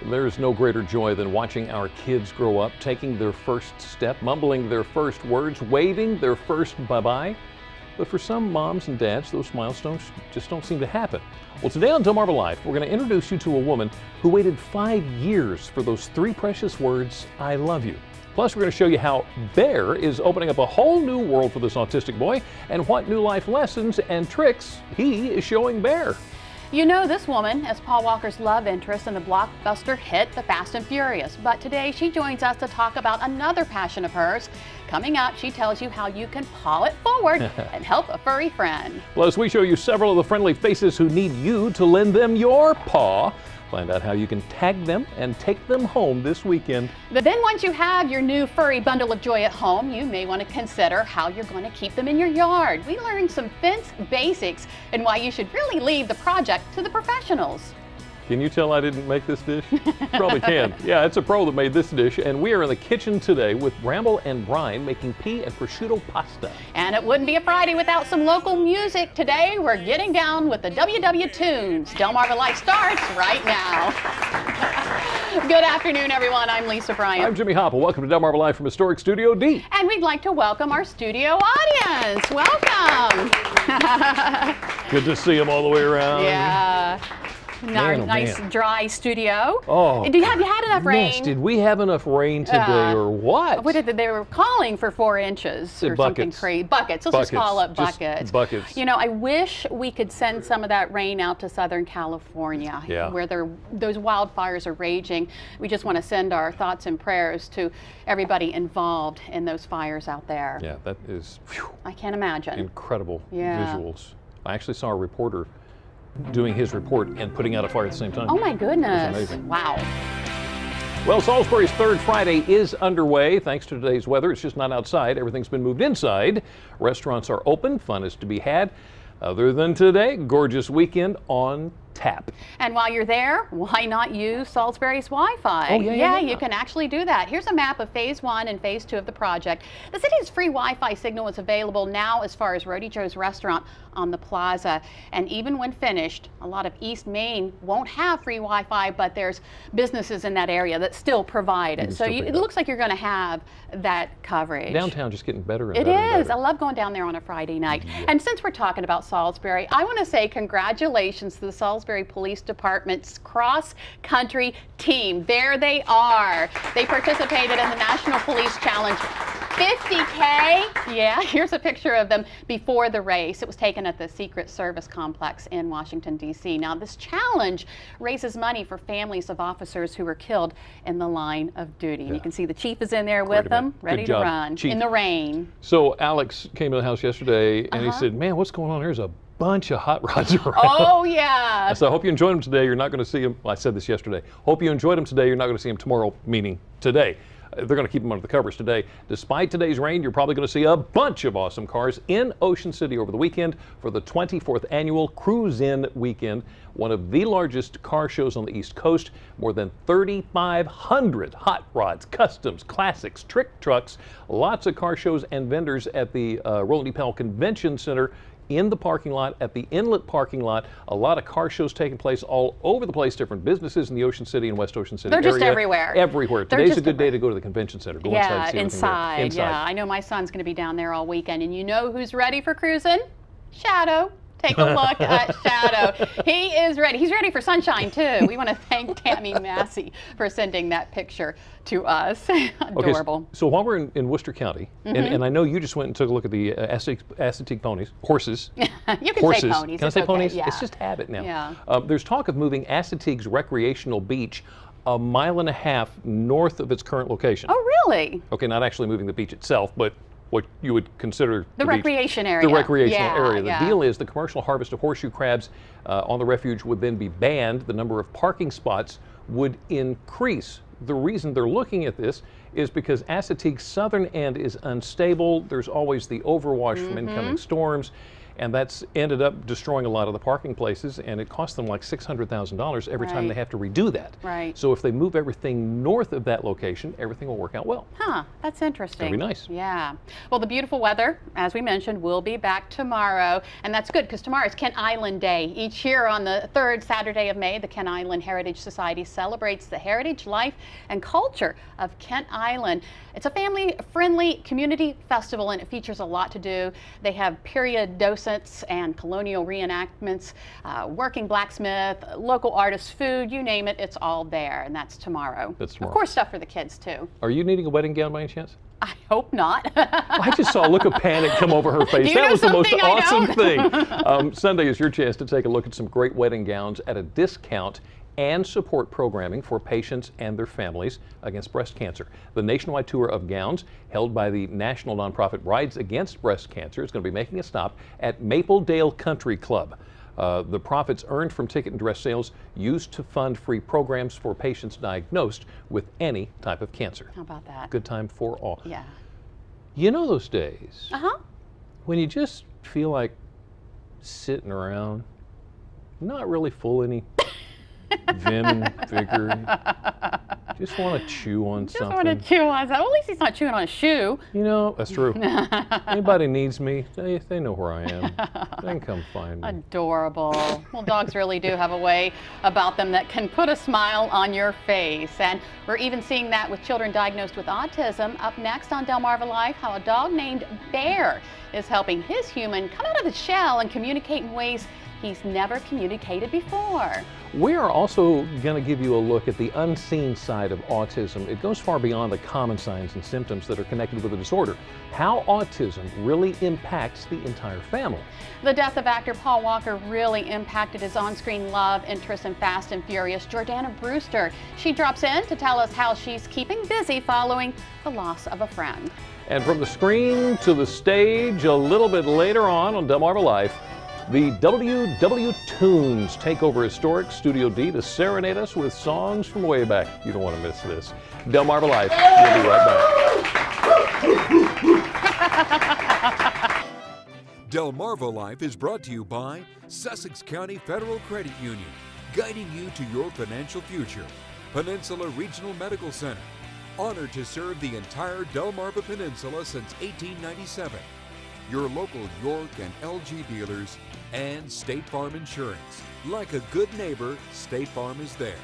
There's no greater joy than watching our kids grow up, taking their first step, mumbling their first words, waving their first bye-bye. But for some moms and dads, those milestones just don't seem to happen. Well, today on Delmarva Life, we're going to introduce you to a woman who waited 5 years for those three precious words, I love you. Plus, we're going to show you how Bear is opening up a whole new world for this autistic boy and what new life lessons and tricks he is showing Bear. You know this woman as Paul Walker's love interest in the blockbuster hit The Fast and Furious, but today she joins us to talk about another passion of hers. Coming up, she tells you how you can paw it forward and help a furry friend. Plus, we show you several of the friendly faces who need you to lend them your paw. Find out how you can tag them and take them home this weekend. But then once you have your new furry bundle of joy at home, you may want to consider how you're going to keep them in your yard. We learned some fence basics and why you should really leave the project to the professionals. Can you tell I didn't make this dish? Probably can. Yeah, it's a pro that made this dish, and we are in the kitchen today with Bramble and Brian making pea and prosciutto pasta. And it wouldn't be a Friday without some local music. Today we're getting down with the WW Tunes. Delmarva Life starts right now. Good afternoon, everyone. I'm Lisa Bryant. I'm Jimmy Hopple. Welcome to Delmarva Life from Historic Studio D. And we'd like to welcome our studio audience. Welcome. Good to see them all the way around. Yeah. Our Man, oh, nice man. dry studio. Oh, have you had enough rain? Did we have enough rain today or what? What did they were calling for 4 inches or something crazy. Buckets. Let's just call it buckets. Just buckets. You know, I wish we could send some of that rain out to Southern California, where those wildfires are raging. We just want to send our thoughts and prayers to everybody involved in those fires out there. Yeah, that is I can't imagine. Incredible visuals. I actually saw a reporter doing his report and putting out a fire at the same time. Oh my goodness. It was amazing. Wow. Well, Salisbury's third Friday is underway. Thanks to today's weather, it's just not outside. Everything's been moved inside. Restaurants are open. Fun is to be had. Other than today, gorgeous weekend on tap. And while you're there, why not use Salisbury's Wi-Fi? Oh, yeah. You can actually do that. Here's a map of Phase 1 and Phase 2 of the project. The city's free Wi-Fi signal is available now as far as Roadie Joe's restaurant on the plaza. And even when finished, a lot of East Main won't have free Wi-Fi, but there's businesses in that area that still provide it. So it looks like you're going to have that coverage. Downtown just getting better and better. It is. I love going down there on a Friday night. Yeah. And since we're talking about Salisbury, I want to say congratulations to the Salisbury Police Department's cross-country team. There they are. They participated in the National Police Challenge. 50K. Yeah, here's a picture of them before the race. It was taken at the Secret Service complex in Washington, D.C. Now, this challenge raises money for families of officers who were killed in the line of duty. And you can see the chief is in there with them, ready to run in the rain. So Alex came to the house yesterday and he said, man, what's going on? There's a bunch of hot rods around. Oh, yeah. So I hope you enjoyed them today. You're not going to see them. Well, I said this yesterday. Hope you enjoyed them today. You're not going to see them tomorrow, meaning today. They're going to keep them under the covers today. Despite today's rain, you're probably going to see a bunch of awesome cars in Ocean City over the weekend for the 24th annual Cruise In Weekend, one of the largest car shows on the East Coast. More than 3,500 hot rods, customs, classics, trick trucks, lots of car shows and vendors at the Roland E. Powell Convention Center, in the parking lot, at the inlet parking lot. A lot of car shows taking place all over the place, different businesses in the Ocean City and West Ocean City area. They're just everywhere. Everywhere. Today's a good day to go to the convention center. Go inside and see inside. Yeah, I know my son's going to be down there all weekend. And you know who's ready for cruising? Shadow. Take a look at Shadow. He is ready. He's ready for sunshine, too. We want to thank Tammy Massey for sending that picture to us. Adorable. Okay, so while we're in Worcester County, and I know you just went and took a look at the Assateague ponies, horses. You can horses. say ponies. Can I say ponies? Yeah. It's just habit now. Yeah. There's talk of moving Assateague's recreational beach 1.5 miles north of its current location. Oh, really? Okay, not actually moving the beach itself, but what you would consider the recreation area. The recreational area. The deal is the commercial harvest of horseshoe crabs on the refuge would then be banned. The number of parking spots would increase. The reason they're looking at this is because Assateague's southern end is unstable. There's always the overwash from incoming storms. And that's ended up destroying a lot of the parking places, and it cost them like $600,000 every time they Right. have to redo that. Right. So if they move everything north of that location, everything will work out well. Huh, that's interesting. That'd be nice. Yeah. Well, the beautiful weather, as we mentioned, will be back tomorrow. And that's good because tomorrow is Kent Island Day. Each year on the third Saturday of May, the Kent Island Heritage Society celebrates the heritage, life, and culture of Kent Island. It's a family-friendly community festival, and it features a lot to do. They have period docents and colonial reenactments, working blacksmith, local artists, food, you name it, it's all there. And that's tomorrow. That's tomorrow. Of course, stuff for the kids, too. Are you needing a wedding gown by any chance? I hope not. I just saw a look of panic come over her face. Do you That know was the most something I awesome don't? thing. Sunday is your chance to take a look at some great wedding gowns at a discount and support programming for patients and their families against breast cancer. The nationwide tour of gowns held by the national nonprofit Brides Against Breast Cancer is going to be making a stop at Mapledale Country Club. The profits earned from ticket and dress sales used to fund free programs for patients diagnosed with any type of cancer. How about that? Good time for all. Yeah. You know those days Uh-huh. when you just feel like sitting around, not really full any vim and vigor, just want to chew on Just something. want to chew on something. Well, at least he's not chewing on a shoe. You know, that's true. Anybody needs me, they know where I am. They can come find me. Adorable. Well, dogs really do have a way about them that can put a smile on your face. And we're even seeing that with children diagnosed with autism. Up next on Delmarva Life, how a dog named Bear is helping his human come out of the shell and communicate in ways he's never communicated before. We are also going to give you a look at the unseen side of autism. It goes far beyond the common signs and symptoms that are connected with the disorder. How autism really impacts the entire family. The death of actor Paul Walker really impacted his on-screen love interest in Fast and Furious, Jordana Brewster. She drops in to tell us how she's keeping busy following the loss of a friend. And from the screen to the stage a little bit later on Delmarva Life, the WW Tunes take over historic Studio D to serenade us with songs from way back. You don't want to miss this. Delmarva Life, we'll be right back. Delmarva Life is brought to you by Sussex County Federal Credit Union, guiding you to your financial future. Peninsula Regional Medical Center, honored to serve the entire Delmarva Peninsula since 1897. Your local York and LG dealers, and State Farm Insurance. Like a good neighbor, State Farm is there.